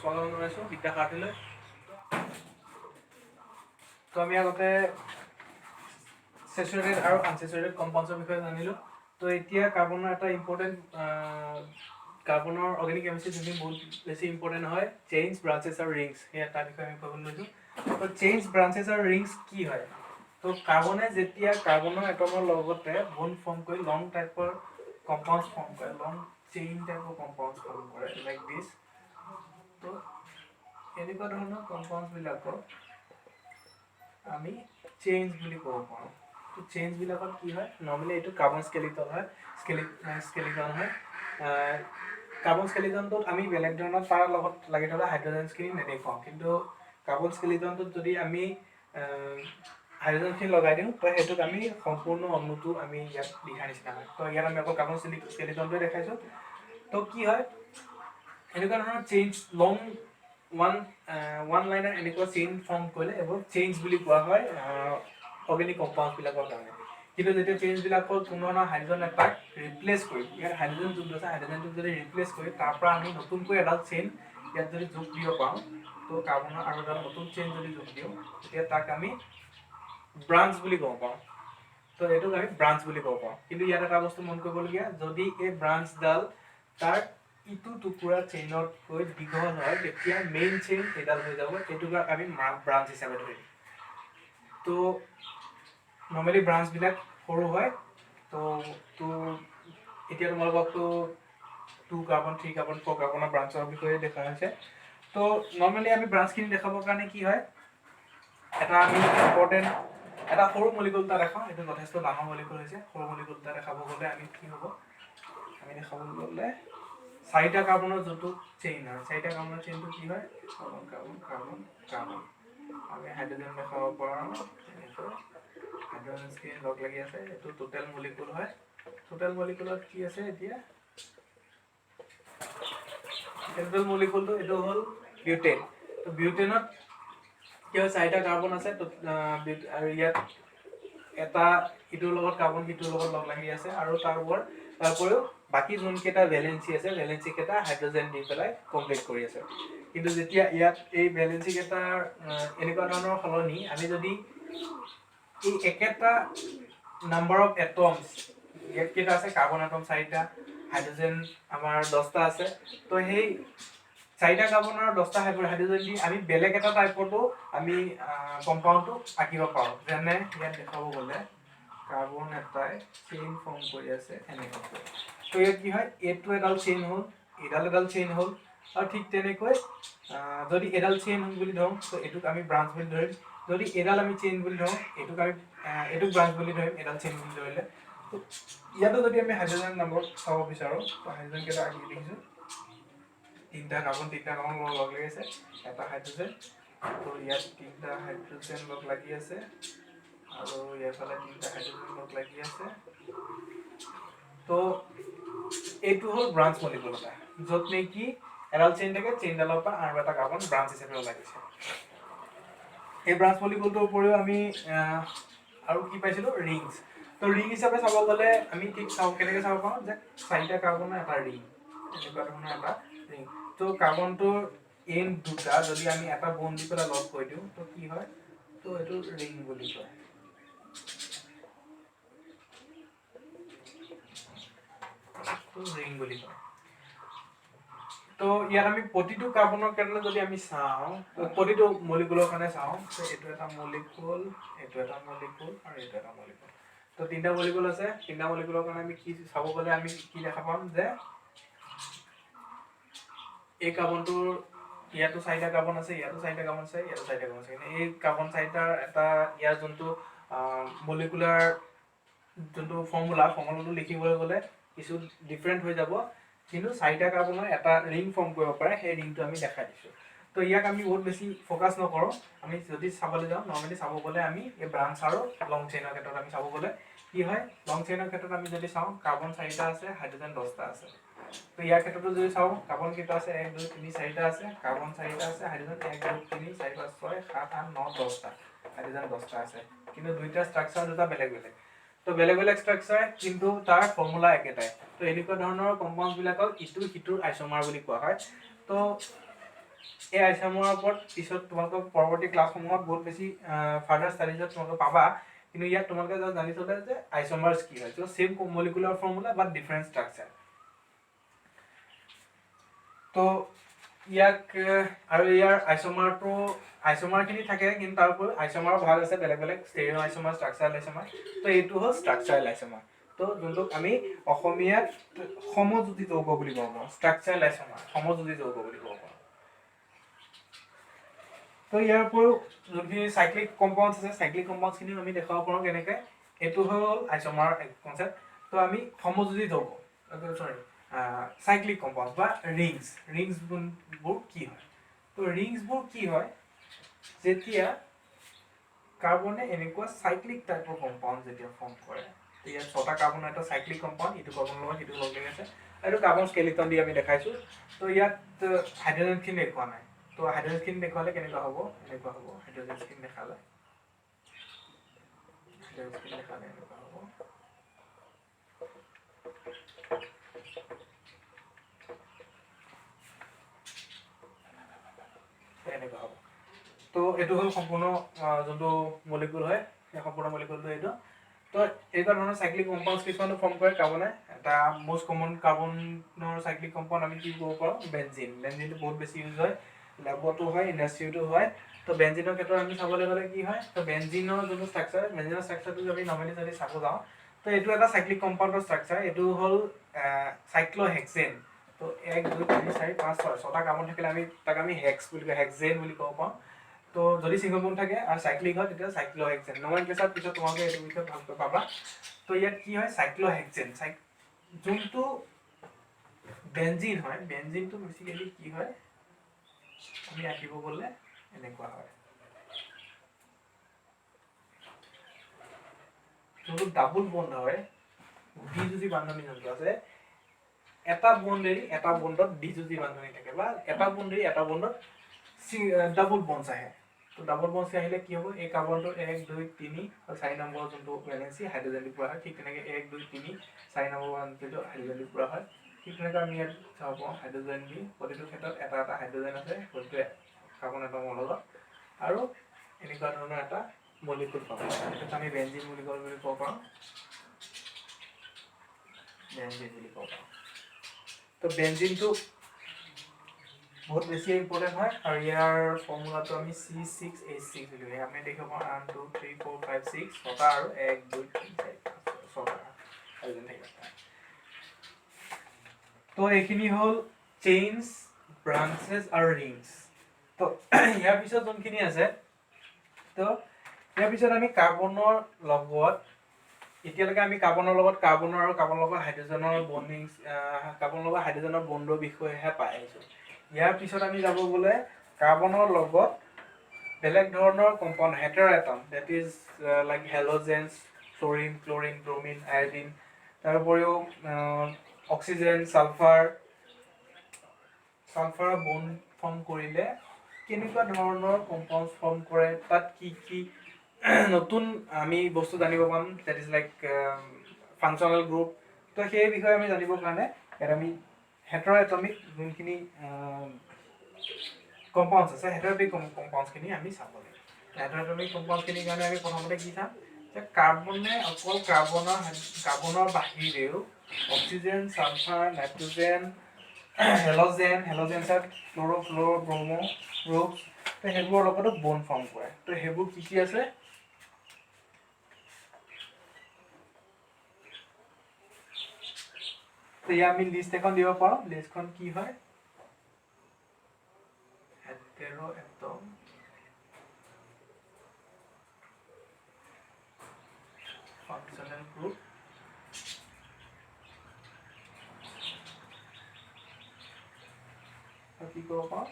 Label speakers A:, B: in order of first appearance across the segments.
A: স্বাগতম জনাইছোঁ বিদ্যাসাৰথীলৈ। তো আমি আগতে চেচুৰেটেড আৰু আনচেচুৰেটেড কম্পাউণ্ডছৰ বিষয়ে জানিলোঁ। তো এতিয়া কাৰ্বনৰ এটা ইম্পৰ্টেণ্ট কাৰ্বনৰ অৰ্গেনিক কেমিষ্ট্ৰি যোনখিনি বহুত বেছি ইম্পৰ্টেণ্ট হয়, চেইনছ, ব্ৰাঞ্চেছ আৰু ৰিংছ, সেই তাৰ বিষয়ে আমি ক'বলৈ লৈছোঁ। তো চেইনছ, ব্ৰাঞ্চেছ আৰু ৰিংছ কি হয়? তো কাৰ্বনে যেতিয়া কাৰ্বনৰ এটমৰ লগতে বন্ড ফৰ্ম কৰি লং টাইপৰ কম্পাউণ্ডছ ফৰ্ম কৰে, লং চেইন টাইপৰ কম্পাউণ্ডছ ফৰ্ম কৰে লাইক দিছ। তো এনেকুৱা ধৰণৰ কম্পাউণ্ডছবিলাকক আমি চেইনছ বুলি ক'ব পাৰোঁ। তো চেইনছবিলাকত কি হয়, নৰ্মেলি এইটো কাৰ্বন স্কেলিটন হয়, স্কেলিটন হয়। কাৰ্বন স্কেলিটনটোত আমি বেলেগ ধৰণৰ তাৰ লগত লাগি থকা হাইড্ৰজেনছখিনি নেদেখুৱাওঁ, কিন্তু কাৰ্বন স্কেলিটনটোত যদি আমি হাইড্ৰজেনখিনি লগাই দিওঁ, তো সেইটোত আমি সম্পূৰ্ণ অণুটো আমি ইয়াত লিখাৰ নিচিনা হয়। তো ইয়াত আমি অকল কাৰ্বন স্কেলিটনটোৱে দেখাইছোঁ। তো কি হয়, এনেকুৱা ধৰণৰ চেইনছ লং ওৱান লাইনৰ এনেকুৱা চেইন ফৰ্ম কৰিলে এইবোৰ চেইনছ বুলি কোৱা হয় অৰ্গেনিক কম্পাউণ্ডছবিলাকৰ কাৰণে। কিন্তু যেতিয়া চেইনছবিলাকৰ কোনো ধৰণৰ হাইড্ৰজেন এটাক ৰিপ্লেচ কৰি, ইয়াত হাইড্ৰজেন যোনটো আছে হাইড্ৰজেনটোক যদি ৰিপ্লেচ কৰি তাৰ পৰা আমি নতুনকৈ এডাল চেইন ইয়াত যদি যোগ দিব পাৰোঁ, তো কাৰ্বনৰ আৰু এডাল নতুন চেইন যদি যোগ দিওঁ, তেতিয়া তাক আমি ব্ৰাঞ্চ বুলি ক'ব পাৰোঁ। তো এইটোক আমি ব্ৰাঞ্চ বুলি ক'ব পাৰোঁ। কিন্তু ইয়াত এটা বস্তু মন কৰিবলগীয়া, যদি এই ব্ৰাঞ্চডাল তাৰ ইটো টুকুৰা চেইনতকৈ দীঘল হয়, তেতিয়া মেইন চেইন এডাল হৈ যাব, এইটোক আমি ব্ৰাঞ্চ হিচাপে ধৰিম। তো নৰ্মেলি ব্ৰাঞ্চবিলাক সৰু হয়। তো এতিয়া তোমালোককতো 2 কাৰ্বন, 3 কাৰ্বন, 4 কাৰ্বনৰ ব্ৰাঞ্চৰ বিষয়ে দেখা হৈছে। তো নৰ্মেলি আমি ব্ৰাঞ্চখিনি দেখাবৰ কাৰণে কি হয়, এটা আমি ইম্পৰ্টেণ্ট এটা সৰু মলিকুল এটা দেখাওঁ। এইটো যথেষ্ট ডাঙৰ মলিকুল হৈছে। সৰু মলিকুল এটা দেখাব গ'লে আমি কি হ'ব, আমি দেখাব গ'লে 4টা কাৰ্বনৰ যোনটো চেইন হয়, 4টা কাৰ্বনৰ চেইনটো কি হয়, কাৰ্বন কাৰ্বন কাৰ্বন কাৰ্বন। আমি হাইড্ৰজেন দেখাব পাৰোঁ, এনেকৈ হাইড্ৰজেনছখিনি লগ লাগি আছে, এইটো টোটেল মলিকুল হয়। টোটেল মলিকুলত কি আছে এতিয়া, টোটেল মলিকুলটো এইটো হ'ল বিউটেন। তো বিউটেনত কি হয়, 4টা কাৰ্বন আছে, আৰু ইয়াত এটা ইটোৰ লগত কাৰ্বন সিটোৰ লগত লগ লাগি আছে, আৰু তাৰ উপৰিও বাকী যোনকেইটা ভেলেঞ্চি আছে, ভেলেঞ্চি কেইটা হাইড্ৰজেন দি পেলাই কমপ্লিট কৰি আছে। কিন্তু যেতিয়া ইয়াত এই ভেলেঞ্চি কেইটাৰ এনেকুৱা ধৰণৰ সলনি, আমি যদি এই একেটা নাম্বাৰ অফ এটমছ, ইয়াত কেইটা আছে, কাৰ্বন এটম 4টা, হাইড্ৰজেন আমাৰ 10টা আছে। তো সেই 4টা কাৰ্বনৰ 10টা হাইড্ৰজেন দি আমি বেলেগ এটা টাইপতো আমি কম্পাউণ্ডটো আঁকিব পাৰোঁ। যেনে ইয়াত দেখাব গ'লে কাৰ্বন এটাই চেইন ফৰ্ম কৰি আছে এনেকৈ। তো ইয়াত কি হয়, এইটো এডাল চেইন হ'ল, এডাল চেইন হ'ল, আৰু ঠিক তেনেকৈ যদি এডাল চেইন বুলি ধৰোঁ, তো এইটোক আমি ব্ৰাঞ্চ বুলি ধৰিম। যদি এডাল আমি চেইন বুলি ধৰোঁ, এইটোক ব্ৰাঞ্চ বুলি ধৰিম, এডাল চেইন বুলি ধৰিলে। তো ইয়াতো যদি আমি হাইড্ৰজেন নম্বৰ চাব বিচাৰোঁ, তো হাইড্ৰজেন কেইটা আঁকি দেখিছোঁ, 3টা কাৰ্বন লগ লাগি আছে, এটা হাইড্ৰজেন। তো ইয়াত 3টা হাইড্ৰজেন লগ লাগি আছে, আৰু ইয়াৰফালে 3টা হাইড্ৰজেন লগ লাগি আছে। তো এইটো হ'ল ব্ৰাঞ্চ মলিকুল এটা, য'ত নেকি এডাল চেইন থাকে, চেইনডালৰ পৰা আৰু এটা কাৰ্বন ব্ৰাঞ্চ হিচাপে ওলাই গৈছে। এই ব্ৰাঞ্চ মলিকুলটোৰ উপৰিও আমি আৰু কি পাইছিলোঁ, ৰিংছ। তো ৰিং হিচাপে চাব গ'লে আমি ঠিক কেনেকৈ চাব পাৰোঁ, যে 4টা কাৰ্বনৰ এটা ৰিং, এনেকুৱা ধৰণৰ এটা ৰিং। তো কাৰ্বনটোৰ এণ্ড দুটা যদি আমি এটা বন্ড দি পেলাই লগ কৰি দিওঁ, তো কি হয়, তো এইটো ৰিং বুলি কয়। ৰিং বুলি কয়। তো ইয়াত আমি প্ৰতিটো কাৰ্বনৰ কাৰণে যদি আমি চাওঁ, প্ৰতিটো মলিকুলৰ কাৰণে চাওঁ, তো এইটো এটা মলিকুল, এইটো এটা মলিকুল, আৰু এইটো এটা মলিকুল। তো 3টা মলিকুল আছে। 3টা মলিকুলৰ কাৰণে আমি কি চাব গ'লে আমি কি দেখা পাম, যে এই কাৰ্বনটোৰ ইয়াতো 4টা কাৰ্বন আছে, ইয়াতো 4টা কাৰ্বন আছে, ইয়াতো 4টা কাৰ্বন আছে। এই কাৰ্বন 4টাৰ এটা ইয়াৰ যোনটো মলিকুলাৰ যোনটো ফৰ্মুলাটো লিখিবলৈ গ'লে কিছু ডিফাৰেণ্ট হৈ যাব, কিন্তু 4টা কাৰ্বনৰ এটা ৰিং ফৰ্ম কৰিব পাৰে, সেই ৰিংটো আমি দেখাই দিছোঁ। তো ইয়াক আমি বহুত বেছি ফ'কাছ নকৰোঁ। আমি যদি চাবলৈ যাওঁ, নৰ্মেলি চাব গ'লে আমি এই ব্ৰাঞ্চ আৰু লং চেইনৰ ক্ষেত্ৰত আমি চাব গ'লে কি হয়, লং চেইনৰ ক্ষেত্ৰত আমি যদি চাওঁ, কাৰ্বন 4টা আছে, হাইড্ৰজেন 10টা আছে। তো ইয়াৰ ক্ষেত্ৰতো যদি চাওঁ, কাৰ্বন কেইটা আছে, 1 2 3 4টা আছে, কাৰ্বন 4টা আছে, হাইড্ৰজেন 1 2 3 4 5 6 7 8 9 10টা, হাইড্ৰজেন 10টা আছে। কিন্তু দুইটা ষ্ট্ৰাকচাৰ দুটা বেলেগ বেলেগ। তো বেলেগ বেলেগ ষ্ট্ৰাকচাৰ কিন্তু তাৰ ফৰ্মুলা একেটাই। তো এনেকুৱা ধৰণৰ কম্পাউণ্ডবিলাকক ইটো সিটোৰ আইচোমাৰ বুলি কোৱা হয়। তো এই আইচোমাৰৰ ওপৰত পিছত তোমালোকক পৰৱৰ্তী ক্লাছসমূহত বহুত বেছি ফাৰ্ডাৰ ষ্টাডিজত তোমালোকে পাবা, কিন্তু ইয়াত তোমালোকে জানি থ'লে যে আইচোমাৰ্ছ কি হয়। তো চেম মলিকুলাৰ ফৰ্মুলা বাট ডিফাৰেণ্ট ষ্ট্ৰাকচাৰ। তো ইয়াক আৰু ইয়াৰ আইচোমাৰখিনি থাকে, কিন্তু তাৰ উপৰিও আইচোমাৰৰ ভাগ আছে বেলেগ বেলেগ, ষ্টেৰিঅ' আইচোমাৰ, ষ্ট্ৰাকচাৰেল আইচোমাৰ। তো এইটো হ'ল ষ্ট্ৰাকচাৰেল আইচোমাৰ। তো যোনটোক আমি অসমীয়াত সমযোজী যৌগ বুলি ক'ব পাৰোঁ, ষ্ট্ৰাকচাৰেল আইচোমাৰ, সমযোজী যৌগ বুলি ক'ব পাৰোঁ। তো ইয়াৰ উপৰিও যোনখিনি চাইক্লিক কম্পাউণ্ডছ আছে, চাইক্লিক কম্পাউণ্ডছখিনিও আমি দেখাব পাৰোঁ কেনেকৈ। এইটো হ'ল আইচোমাৰ কনচেপ্ট। তো আমি সমযোজী যৌগ, চৰি চাইক্লিক কম্পাউণ্ড বা ৰিংছবোৰ কি হয়। তো ৰিংছবোৰ কি হয়, যেতিয়া কাৰ্বনে এনেকুৱা চাইক্লিক টাইপৰ কম্পাউণ্ড যেতিয়া ফৰ্ম কৰে, ইয়াত 6টা কাৰ্বনৰ এটা চাইক্লিক কম্পাউণ্ড, ইটো কাৰ্বনৰ লগত সিটো লগ লাগি আছে, এইটো কাৰ্বন স্কেলিটন দি আমি দেখাইছোঁ। তো ইয়াত হাইড্ৰজেনখিনি দেখুওৱা নাই। তো হাইড্ৰজেনখিনি দেখুৱালে কেনেকুৱা হ'ব, এনেকুৱা হ'ব। হাইড্ৰজেনখিনি দেখালে এনেকুৱা হ'ব। এনেকুৱা হ'ব। তো এইটো হ'ল সম্পূৰ্ণ যোনটো মলিকুল হয়, সেই সম্পূৰ্ণ মলিকুলটো এইটো। তো এনেকুৱা ধৰণৰ চাইক্লিক কম্পাউণ্ডছ কিছুমানো ফৰ্ম কৰে কাৰ্বনে। এটা মষ্ট কমন কাৰ্বনৰ চাইক্লিক কম্পাউণ্ড আমি কি ক'ব পাৰোঁ, বেনজিন। বেনজিনটো বহুত বেছি ইউজ হয়, লেবতো হয়, ইণ্ডাষ্ট্ৰিটো হয়। তো বেনজিনৰ ক্ষেত্ৰত আমি চাবলৈ গ'লে কি হয়, তো বেনজিনৰ যোনটো ষ্ট্ৰাকচাৰ, বেনজিনৰ ষ্ট্ৰাকচাৰটো আমি নৰ্মেলি যদি চাব যাওঁ, তো এইটো এটা চাইক্লিক কম্পাউণ্ডৰ ষ্ট্ৰাকচাৰ। এইটো হ'ল চাইক্লোহেক্সেন। তো 1 2 3 4 5 6 6টা কাৰ্বন থাকিলে তাক আমি হেক্স বুলি কওঁ, হেক্সেন বুলি ক'ব পাৰোঁ। তো যদি ছিংগল বন্ড থাকে আৰু চাইক্লিক হয় তেতিয়া চাইক্লোহেক্সেন। নমেনক্লেচাৰ পিছত তোমালোকে এইটো বিষয়ে ভালকৈ পাবা। তো ইয়াত কি হয়, চাইক্লোহেক্সেন। যোনটো বেনজিন হয়, বেনজিনটো বেছিকেলি কি হয়, আমি আঁকিব গ'লে এনেকুৱা হয়। যোনটো ডাবল বন্ড হয়, দ্বিযুজী বান্ধনী যোনটো আছে, এটা বন্ড এৰি এটা বন্ডত দ্বিযুজী বান্ধনী থাকে, বা এটা বন্ড এৰি এটা বন্ডত ডাবল বন্ডছ আহে। তো ডাবল বন্ডছ আহিলে কি হ'ব, এই কাৰ্বনটো 1 2 3 আৰু 4 নম্বৰ যোনটো ভেলেন্সি হাইড্ৰজেন দি পৰা হয়, ঠিক তেনেকৈ 1 2 3 4 নম্বৰ ভেলেন্সিটো হাইড্ৰজেন দি পৰা হয়। ঠিক তেনেকৈ আমি ইয়াত চাব পাৰোঁ হাইড্ৰজেন দি প্ৰতিটো ক্ষেত্ৰত এটা এটা হাইড্ৰজেন আছে প্ৰতিটো কাৰ্বন এটমৰ লগত, আৰু এনেকুৱা ধৰণৰ এটা মলিকুল পাব। এইটোক আমি বেনজিন বুলি ক'ব পাৰোঁ, বেনজিন বুলি ক'ব পাৰোঁ। তো বেনজিনটো বহুত বেছি ইম্পৰ্টেণ্ট হয়, আৰু ইয়াৰ ফৰ্মুলাটো আমি C6H6 বুলি কওঁ। আমি দেখিব পাৰোঁ 1 2 3 4 5 6 ছটা, আৰু 1 2 3 4 5 ছটা হাইড্ৰজেন থাকিব। তো এইখিনি হ'ল চেইনছ, ব্ৰাঞ্চেছ আৰু ৰিংছ। তো ইয়াৰ পিছত যোনখিনি আছে, তো ইয়াৰ পিছত আমি কাৰ্বনৰ লগত, এতিয়ালৈকে আমি কাৰ্বনৰ লগত কাৰ্বনৰ আৰু কাৰ্বনৰ লগত হাইড্ৰজেনৰ বণ্ডিং, কাৰ্বনৰ লগত হাইড্ৰজেনৰ বণ্ডৰ বিষয়েহে পাই আহিছোঁ। ইয়াৰ পিছত আমি যাব গ'লে কাৰ্বনৰ লগত বেলেগ ধৰণৰ compound, hetero atom, that is like halogens, fluorine, chlorine, bromine, iodine, তাৰ উপৰিও অক্সিজেন, ছালফাৰ বণ্ড ফৰ্ম কৰিলে কেনেকুৱা ধৰণৰ কম্পাউণ্ড ফৰ্ম কৰে, তাত কি কি নতুন আমি বস্তু জানিব পাম, that is like functional group. তো সেই বিষয়ে আমি জানিবৰ কাৰণে ইয়াত আমি হেটাৰএটমিক যোনখিনি কম্পাউণ্ডছ আছে, হেটাৰএটমিক কম্পাউণ্ডছখিনি আমি চাব লাগিব। হেটাৰএটমিক কম্পাউণ্ডছখিনিৰ কাৰণে আমি প্ৰথমতে কি চাম, যে কাৰ্বনে অকল কাৰ্বনৰ বাহিৰেও oxygen, sulphur, nitrogen, halogen, chloro', fluoro', bromo', ৰ'ক্স, তো সেইবোৰৰ লগতো বণ্ড ফৰ্ম কৰে। তো সেইবোৰ কি কি আছে, তো ইয়াত আমি লিষ্ট এখন দিব পাৰোঁ। লিষ্টখন কি হয়, হেটাৰ'এটম, ফাংচনেল গ্ৰুপ, কি ক'ব পাৰোঁ,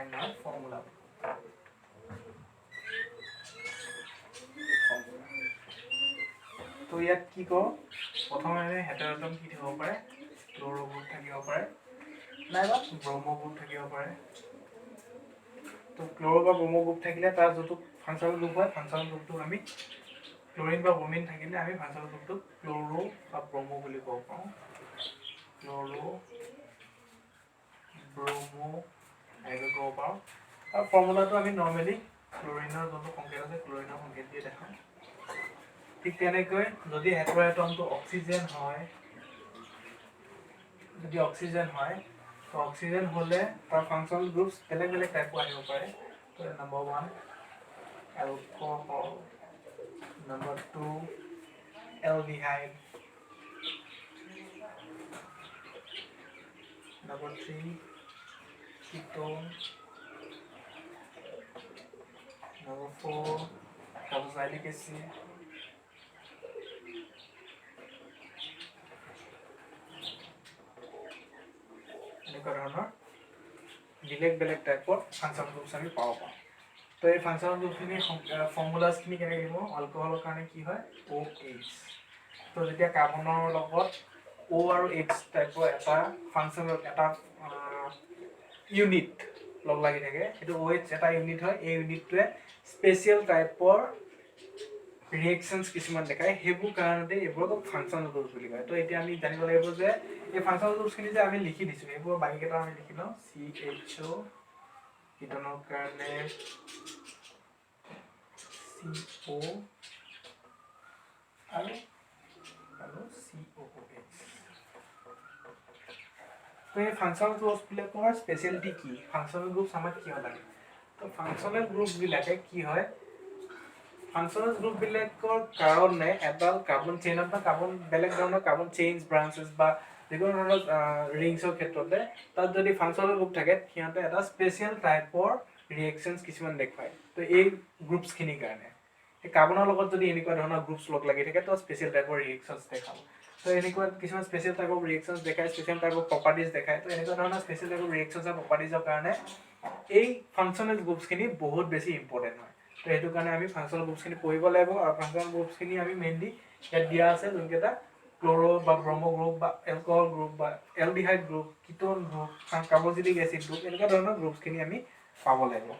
A: চাইন নহয় ফৰ্মুলা তো ইয়াত কি কওঁ প্ৰথমে হেটাৰটম কি থাকিব পাৰে ক্ল'ৰ' গ্ৰুপ থাকিব পাৰে নাইবা ব্ৰহ্ম গ্ৰুপ থাকিব পাৰে তো ক্ল'ৰ' বা ব্ৰহ্ম গ্ৰুপ থাকিলে তাৰ যোনটো ফাংচনেল গ্ৰুপ হয় ফাংচনেল গ্ৰুপটো আমি ক্ল'ৰিন বা ব্ৰমিন থাকিলে আমি ফাংচনেল গ্ৰুপটো ক্ল'ৰ' বা ব্ৰহ্ম বুলি ক'ব পাৰোঁ ক্ল'ৰ' ব্ৰহ্ম এনেকৈ ক'ব পাৰোঁ আৰু ফৰ্মুলাটো আমি নৰ্মেলি ক্ল'ৰিনৰ যোনটো সংকেত আছে ক্ল'ৰিনৰ সংকেত দিয়ে দেখাওঁ ঠিক তেনেকৈ যদি হেটাৰটমটো অক্সিজেন হয় যদি অক্সিজেন হয় তো অক্সিজেন হ'লে তাৰ ফাংচনেল গ্ৰুপছ বেলেগ বেলেগ টাইপৰ আহিব পাৰে তো number 1 alcohol number 2 aldehyde number 3 ketone number 4 carboxylic acid এনেকুৱা ধৰণৰ বেলেগ বেলেগ টাইপৰ ফাংচনেল গ্ৰুপছ আমি পাব পাৰোঁ তো এই ফাংচনেল গ্ৰুপখিনি ফৰ্মুলাছখিনি কেনেকৈ দিব এলকহলৰ কাৰণে কি হয় OH তো যেতিয়া কাৰ্বনৰ লগত O আৰু H টাইপৰ এটা ফাংচনেল এটা ইউনিট লগ লাগি থাকে সেইটো OH এটা ইউনিট হয় এই ইউনিটটোৱে স্পেচিয়েল টাইপৰ ৰিয়েকশ্যনছ কিছুমান দেখায় সেইবোৰ কাৰণতে এইবোৰক ফাংচনেল গ্ৰুপছ বুলি কয় তো এতিয়া আমি জানিব লাগিব যে এই ফাংচনেল গ্ৰুপছখিনি যে আমি লিখি দিছোঁ এইবোৰ বাকীকেইটা আমি লিখি লওঁ CHO কিটনৰ কাৰণে CO আৰু COOH তো এই ফাংচনেল গ্ৰুপছবিলাকৰ স্পেচিয়েলিটি কি ফাংচনেল গ্ৰুপছ আমাক কিয় লাগে তো ফাংচনেল গ্ৰুপছবিলাকে কি হয় ফাংচনেল গ্ৰুপবিলাকৰ কাৰণে এডাল কাৰ্বন চেইনত বা কাৰ্বন বেলেগ ধৰণৰ কাৰ্বন চেইনছ ব্ৰাঞ্চেছ বা যিকোনো ধৰণৰ ৰিংছৰ ক্ষেত্ৰতে তাত যদি ফাংচনেল গ্ৰুপ থাকে সিহঁতে এটা স্পেচিয়েল টাইপৰ ৰিয়েকশ্যনছ কিছুমান দেখুৱায় তো এই গ্ৰুপছখিনিৰ কাৰণে এই কাৰ্বনৰ লগত যদি এনেকুৱা ধৰণৰ গ্ৰুপছ লগ লাগি থাকে তো স্পেচিয়েল টাইপৰ ৰিয়েকশ্যনছ দেখাব তো এনেকুৱা কিছুমান স্পেচিয়েল টাইপৰ ৰিয়েকশ্যনছ দেখায় স্পেচিয়েল টাইপৰ প্ৰপাৰ্টিজ দেখায় তো এনেকুৱা ধৰণৰ স্পেচিয়েল টাইপৰ ৰিয়েকশ্যনছ আৰু প্ৰপাৰ্টিজৰ কাৰণে এই ফাংচনেল গ্ৰুপছখিনি বহুত বেছি ইম্পৰ্টেণ্ট হয় তো সেইটো কাৰণে আমি ফাংচনেল গ্ৰুপছখিনি পঢ়িব লাগিব আৰু ফাংচনেল গ্ৰুপছখিনি আমি মেইনলি ইয়াত দিয়া আছে যোনকেইটা ক্ল'ৰ' বা ব্ৰহ্ম গ্ৰুপ বা এলকহল গ্ৰুপ বা aldehyde group ketone group carboxylic acid group এনেকুৱা ধৰণৰ গ্ৰুপছখিনি আমি পাব লাগিব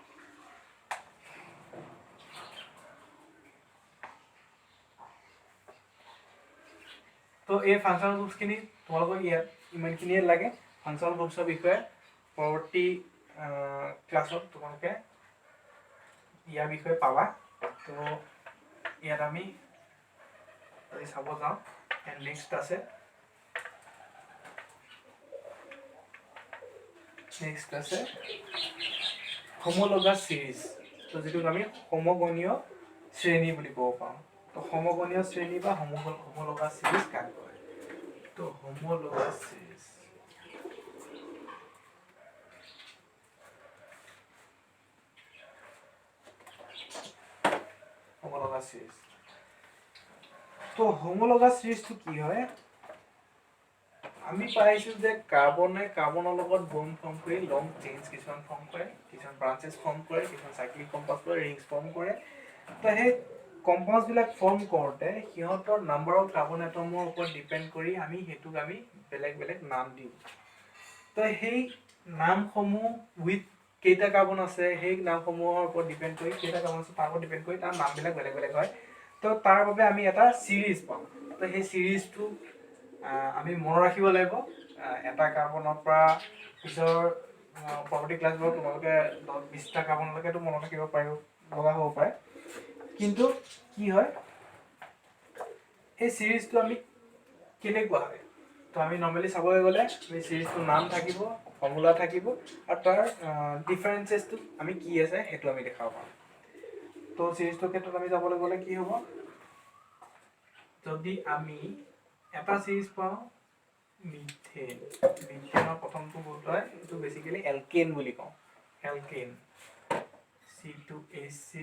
A: তো এই ফাংচনেল গ্ৰুপছখিনি তোমালোকক ইয়াত ইমানখিনিয়ে লাগে ফাংচনেল গ্ৰুপছৰ বিষয়ে পৰৱৰ্তী ক্লাছত তোমালোকে ইয়াৰ বিষয়ে পাবা তো ইয়াত আমি আজি চাব যাওঁ নেক্সট আছে হোমোলগাছ সিৰিজ তো যিটোক আমি সমগণীয় শ্ৰেণী বুলি ক'ব পাৰোঁ তো সমগণীয় শ্ৰেণী বা হোমোলগাছ সিৰিজ কাক কয় তো হোমোলগাছ সিৰিজ তো হোমোলগাছ সিৰিজটো কি হয় আমি পাইছোঁ যে কাৰ্বনে কাৰ্বনৰ লগত বন্ড ফৰ্ম কৰি লং চেইনছ কিছুমান ফৰ্ম কৰে কিছুমান ব্ৰাঞ্চেছ ফৰ্ম কৰে কিছুমান চাইক্লিক কম্পাউণ্ড কৰে ৰিংছ ফৰ্ম কৰে তো সেই কম্পাউণ্ডছবিলাক ফৰ্ম কৰোঁতে সিহঁতৰ নাম্বাৰ অফ কাৰ্বন এটমৰ ওপৰত ডিপেণ্ড কৰি আমি সেইটোক আমি বেলেগ বেলেগ নাম দিওঁ তো সেই নামসমূহ উইথ কেইটা কাৰ্বন আছে সেই নামসমূহৰ ওপৰত ডিপেণ্ড কৰি কেইটা কাৰ্বন আছে তাৰ ওপৰত ডিপেণ্ড কৰি তাৰ নামবিলাক বেলেগ বেলেগ হয় তো তাৰ বাবে আমি এটা সিৰিজ পাওঁ তো সেই সিৰিজটো আমি মনত ৰাখিব লাগিব এটা কাৰ্বনৰ পৰা পিছৰ পৰৱৰ্তী ক্লাছবোৰত তোমালোকে 20টা কাৰ্বনলৈকেতো মনত ৰাখিব পাৰিব লগা হ'ব পাৰে কিন্তু কি হয় এই সিৰিজটো আমি কেনেকুৱা হয় তো আমি নৰ্মেলি চাবলৈ গ'লে এই সিৰিজটোৰ নাম থাকিব ফৰ্মুলা থাকিব আৰু তাৰ ডিফাৰেঞ্চেছটো আমি কি আছে সেইটো আমি দেখাব পাৰোঁ তো সিৰিজটোৰ ক্ষেত্ৰত আমি যাবলৈ গ'লে কি হ'ব যদি আমি এটা সিৰিজ পাওঁ মিথেনৰ প্ৰথমটো বস্তু হয় এইটো বেছিকেলি এলকেন বুলি কওঁ এলকেন C2H6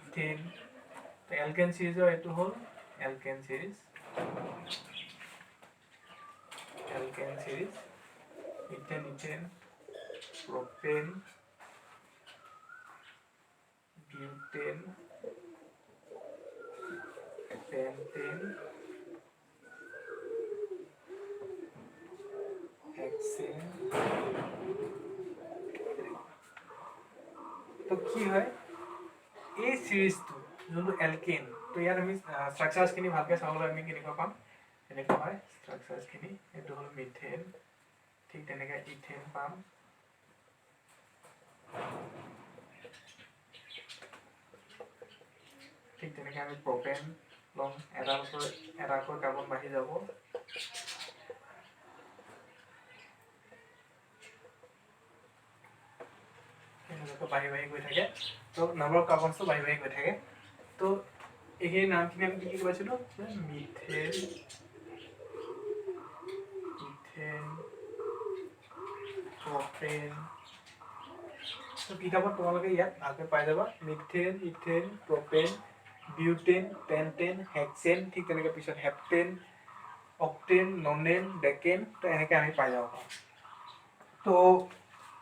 A: ইথেন এলকেন সিৰিজৰ এইটো হ'ল এলকেন সিৰিজ ইথেন propane, butane, pentane, hexane. তো কি হয় এই সিৰিজটো যোনটো এলকেন তো ইয়াত আমি ষ্ট্ৰাকচাৰ্ছখিনি ভালকৈ চাবলৈ আমি কেনেকুৱা পাম এনেকুৱা হয় ষ্ট্ৰাকচাৰ্ছখিনি এইটো হ'ল মিথেন ঠিক তেনেকৈ ইথেন পাম ঠিক তেনেকৈ আমি প্ৰপেন ল'ম এটাকৈ কাৰ্বন বাঢ়ি যাব বাঢ়ি বাঢ়ি গৈ থাকে তো নাম্বাৰ অফ কাৰ্বনছটো বাঢ়ি বাঢ়ি গৈ থাকে তো এইখিনি নামখিনি আমি কি পাইছিলোঁ মিথেন ইথেন প্ৰপেন তো কিতাপত তোমালোকে ইয়াত ভালকৈ পাই যাবা methane ethane propane butane pentane hexane ঠিক তেনেকৈ পিছত হেপ্টেন অক্টেন ননেন ডেকেন তো এনেকৈ আমি পাই যাব পাৰোঁ তো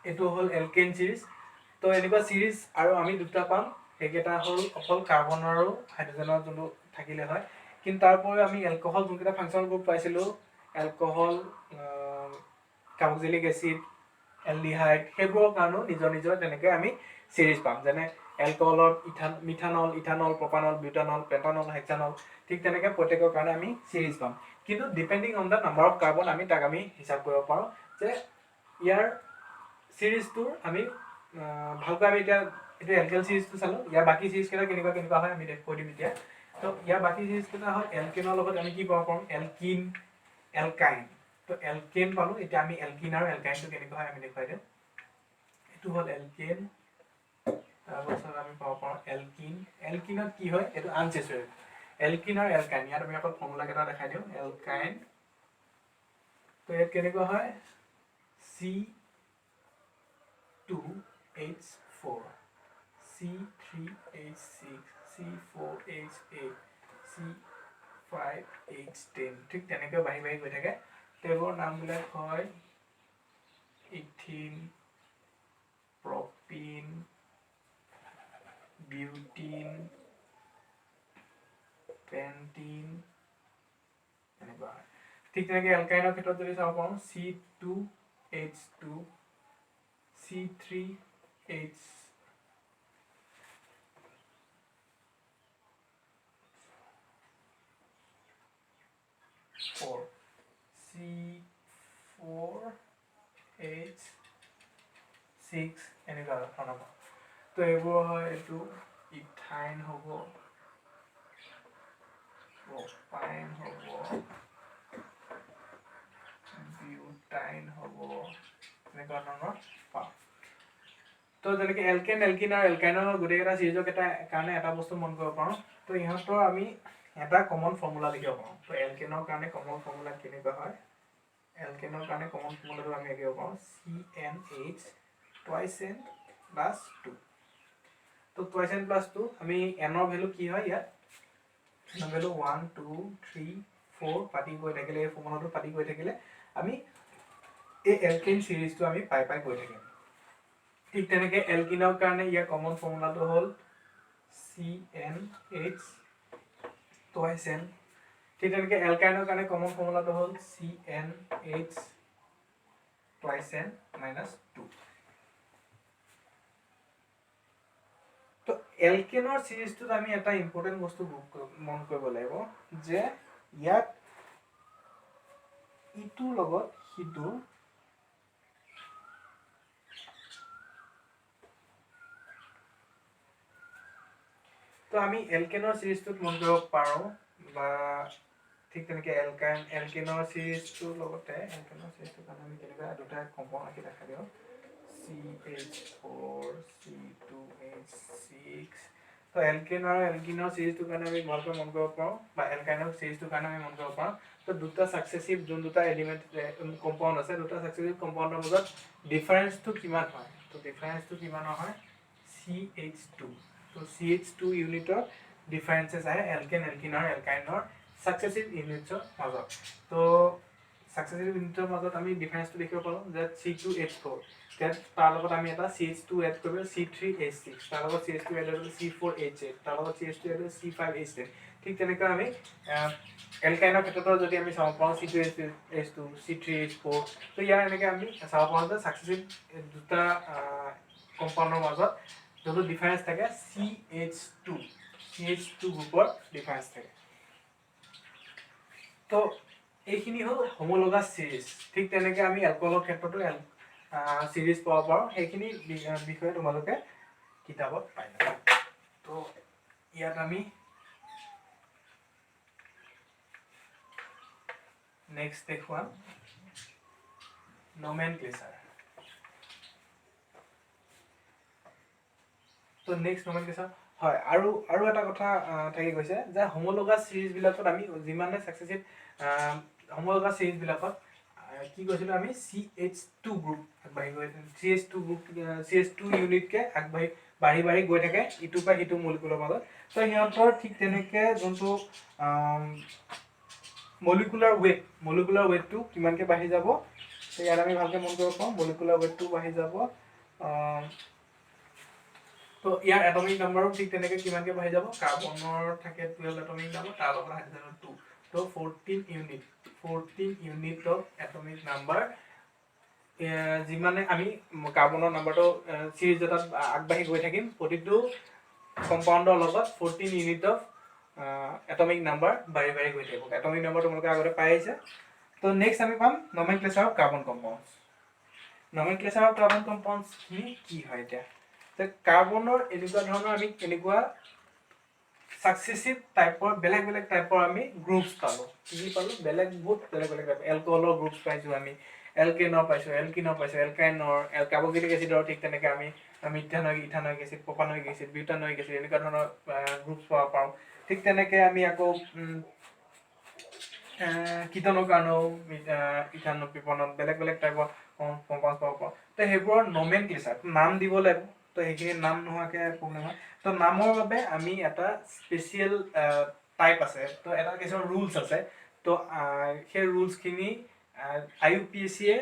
A: এইটো হ'ল এলকেন চিৰিজ তো এনেকুৱা চিৰিজ আৰু আমি দুটা পাম সেইকেইটা হ'ল অকল কাৰ্বন আৰু হাইড্ৰজেনৰ যোনটো থাকিলে হয় কিন্তু তাৰ উপৰিও আমি এলকহল যোনকেইটা ফাংচনেল গ্ৰুপ পাইছিলোঁ এলকহল কাৰ্বক্সিলিক এচিড এলডিহাইড সেইবোৰৰ কাৰণেও নিজৰ নিজৰ তেনেকৈ আমি চিৰিজ পাম যেনে এলকহলৰ মিথানল প্ৰপানল বিউটানল পেণ্টানল হেক্সানল ঠিক তেনেকৈ প্ৰত্যেকৰ কাৰণে আমি চিৰিজ পাম কিন্তু depending on the number of carbon আমি তাক আমি হিচাপ কৰিব পাৰোঁ যে ইয়াৰ চিৰিজটোৰ আমি ভালকৈ আমি এতিয়া এইটো এলকেন চিৰিজটো চালোঁ ইয়াৰ বাকী চিৰিজকেইটা কেনেকুৱা হয় আমি কৈ দিম এতিয়া তো ইয়াৰ বাকী চিৰিজকেইটা হ'ল এলকেনৰ লগত আমি কি পাব পাৰোঁ এলকিন এলকাইন তো এলকেন পালোঁ এতিয়া আমি এলকিন আৰু এলকাইনটো কেনেকুৱা হয় আমি দেখুৱাই দিওঁ এইটো হ'ল এলকেন তাৰপাছত আমি পাব পাৰোঁ এলকিনত কি হয় এইটো আনচেচুৰেটেড এলকিন আৰু এলকাইন ইয়াত আমি অকল ফৰ্মুলাকেইটা দেখাই দিওঁ এলকাইন তো ইয়াত কেনেকুৱা হয় C2H4 C3H6 C4H8 C5H10 ঠিক তেনেকৈ বাঢ়ি বাঢ়ি গৈ থাকে সেইবোৰৰ নামবিলাক হয় ইথিন প্ৰপিন বিউটিন পেণ্টিন এনেকুৱা হয় ঠিক তেনেকৈ এলকাইনৰ ক্ষেত্ৰত যদি চাব পাৰোঁ C2H2 C3H C4H6 এনেকুৱা ধৰণৰ তো এইবোৰ হয় এইটো ইথাইন হ'ব প্ৰপাইন হ'ব বিউটাইন হ'ব এনেকুৱা ধৰণৰ পাম তো যেনেকৈ এলকিন আৰু এলকাইনৰ গোটেইকেইটা চিৰিজৰ কাৰণে এটা বস্তু মন কৰিব পাৰোঁ তো ইহঁতৰ আমি এটা কমন ফৰ্মুলা লিখিব পাৰোঁ তো এলকেনৰ কাৰণে কমন ফৰ্মুলা কেনেকুৱা হয় এলকেনৰ কাৰণে কমন ফৰ্মুলাটো আমি লিখিব পাৰোঁ CnH twice n plus 2 তো twice n plus 2 আমি এনৰ ভ্যালু কি হয় ইয়াত এনৰ ভ্যালু 1 2 3 4 পাতি গৈ থাকিলে এই ফৰ্মুলাটো পাতি গৈ থাকিলে আমি এই এলকেন সিৰিজটো আমি পাই গৈ থাকিম ঠিক তেনেকৈ এলকিনৰ কাৰণে ইয়াৰ কমন ফৰ্মুলাটো হ'ল CnH twice n ঠিক তেনেকৈ এলকাইনৰ কাৰণে কমন ফৰ্মুলাটো হ'ল CnH twice n minus 2 তো এলকেনৰ সিৰিজটোত আমি এটা ইম্পৰ্টেন্ট বস্তু মন কৰিব লাগিব যে ইয়াত ইটোৰ লগত সিটো তো আমি এলকেনৰ সিৰিজটোত মন কৰিব পাৰোঁ বা ঠিক তেনেকৈ এলকেনৰ সিৰিজটোৰ লগতে এলকেনৰ সিৰিজটোৰ কাৰণে আমি কেনেকুৱা দুটা কম্পাউণ্ড আঁকি দেখা দিওঁ CH4 C2H6 তো এলকেন আৰু এলকিনৰ সিৰিজটোৰ কাৰণে আমি ভালকৈ মন কৰিব পাৰোঁ বা এলকাইনৰ সিৰিজটোৰ কাৰণে আমি মন কৰিব পাৰোঁ তো দুটা সাকসেসিভ যোন দুটা এলিমেন্ট কম্পাউণ্ড আছে দুটা সাকসেসিভ কম্পাউণ্ডৰ মাজত ডিফাৰেন্সটো কিমান হয় তো ডিফাৰেন্সটো কিমান হয় CH2 তো CH2 ইউনিটৰ ডিফাৰেন্সেস আহে এলকিন আৰু এলকাইনৰ সাকসেসিভ ইউনিটছৰ মাজত তো সাকসেসিভ ইউনিটৰ মাজত আমি ডিফাৰেন্সটো দেখিব পাৰোঁ যে C2H4 তাৰ লগত আমি এটা CH2 এড কৰিব C3H6 তাৰ লগত CH2 এড কৰিব C4H8 তাৰ লগত CH2 এড কৰিব C5H10 ঠিক তেনেকৈ আমি এলকাইনৰ ক্ষেত্ৰত যদি আমি চাব পাৰোঁ C2H2 C3H4 তো ইয়াৰ এনেকৈ আমি চাব পাৰোঁ যে সাকসেসিভ দুটা কম্পাউণ্ডৰ মাজত যোনটো ডিফাৰেন্স থাকে CH2 গ্ৰুপৰ ডিফাৰেন্স থাকে তো এইখিনি হ'ল হোমোলগাছ সিৰিজ ঠিক তেনেকৈ আমি এলকহলৰ ক্ষেত্ৰতো সিৰিজ পাব পাৰোঁ সেইখিনি বিষয়ে তোমালোকে কিতাপত পাই যাবা তো ইয়াত আমি নেক্সট দেখুৱাম নমেনক্লেচাৰ তো নেক্সট নমেনক্লেচাৰ হয় আৰু এটা কথা থাকি গৈছে যে হোমোলগাছ সিৰিজবিলাকত আমি যিমানে সাকসেসিভ হোমোলগাছ সিৰিজবিলাকত কি কৈছিলো আমি CH2 গ্ৰুপ আগবাঢ়ি গৈ CH2 ইউনিটকে আগবাঢ়ি বাঢ়ি গৈ থাকে ইটো পৰা ইটো মলিকুলৰ মাজত তো সিহঁতৰ ঠিক তেনেকৈ যোনটো মলিকুলাৰ ৱেটটো কিমানকৈ বাঢ়ি যাব তো ইয়াত আমি ভালকৈ মন কৰিব পাৰোঁ মলিকুলাৰ ৱেটটো বাঢ়ি যাব তো ইয়াৰ এটমিক নাম্বাৰো ঠিক তেনেকৈ কিমানকৈ বাঢ়ি যাব কাৰ্বনৰ থাকে 12 এটমিক নাম্বাৰ তাৰ লগত হাইড্ৰজেনৰ 2 তো 14 ইউনিট অফ এটমিক নাম্বাৰ যিমানে আমি কাৰ্বনৰ নাম্বাৰটো সিৰিজ এটাত আগবাঢ়ি গৈ থাকিম প্ৰতিটো কম্পাউণ্ডৰ লগত 14 ইউনিট অফ এটমিক নাম্বাৰ বাঢ়ি গৈ থাকিব এটমিক নাম্বাৰ তোমালোকে আগতে পাই আহিছে তো নেক্সট আমি পাম nomenclature of carbon compounds nomenclature of carbon কম্পাউণ্ডছখিনি কি হয় এতিয়া যে কাৰ্বনৰ এনেকুৱা ধৰণৰ আমি এনেকুৱা সাকসেসিভ টাইপৰ বেলেগ টাইপৰ আমি গ্ৰুপছ পালোঁ কি পালোঁ বেলেগ টাইপ এলকহলৰ গ্ৰুপছ পাইছোঁ আমি এলকেনৰ পাইছোঁ এলকাইনৰ কাৰ্বক্সিলিক এচিডৰ ঠিক তেনেকৈ আমি ইথানয়িক এচিড প্ৰপানয়িক এচিড বিউটানয়িক এচিড এনেকুৱা ধৰণৰ গ্ৰুপছ পাব পাৰোঁ ঠিক তেনেকৈ আমি আকৌ কীটনৰ কাৰণেও ইথানল পিপনত বেলেগ টাইপৰ কম্পাউণ্ড পাব পাৰোঁ তো সেইবোৰৰ নমেনক্লেচাৰ নাম দিব লাগিব তো সেইখিনি নাম নোহোৱাকৈ প্ৰব্লেম হয় তো নামৰ বাবে আমি এটা স্পেচিয়েল টাইপ আছে তো এটা কিছুমান ৰুলছ আছে তো সেই ৰুলছখিনি IUPACয়ে